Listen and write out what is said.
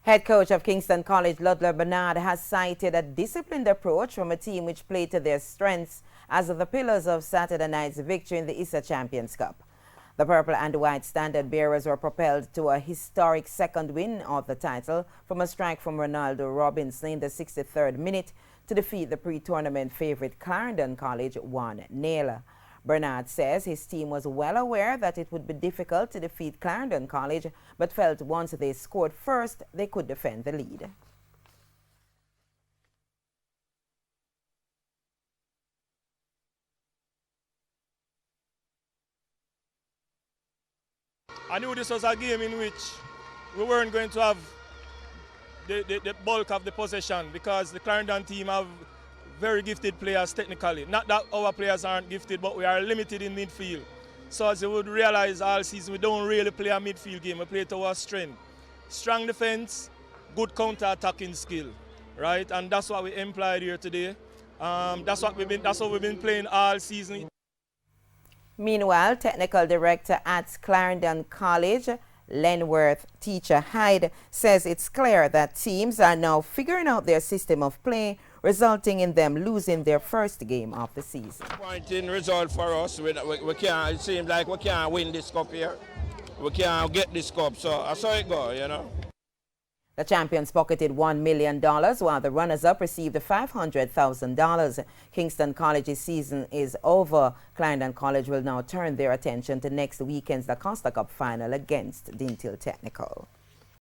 Head coach of Kingston College, Ludler Bernard, has cited a disciplined approach from a team which played to their strengths as the pillars of Saturday night's victory in the ISSA Champions Cup. The purple and white standard bearers were propelled to a historic second win of the title from a strike from Ronaldo Robinson in the 63rd minute to defeat the pre-tournament favorite Clarendon College 1-0. Bernard says his team was well aware that it would be difficult to defeat Clarendon College, but felt once they scored first, they could defend the lead. I knew this was a game in which we weren't going to have the bulk of the possession because the Clarendon team have very gifted players technically. Not that our players aren't gifted, but we are limited in midfield. So as you would realize all season, we don't really play a midfield game, we play to our strength. Strong defense, good counter-attacking skill, right? And that's what we employed here today. That's what we've been playing all season. Meanwhile, technical director at Clarendon College, Lenworth Teacher Hyde, says it's clear that teams are now figuring out their system of play, resulting in them losing their first game of the season. Disappointing result for us. We can't, it seems like we can't win this cup here. We can't get this cup, so that's how it goes, you know. The champions pocketed $1 million, while the runners-up received $500,000. Kingston College's season is over. Clarendon College will now turn their attention to next weekend's the Costa Cup final against Dintil Technical.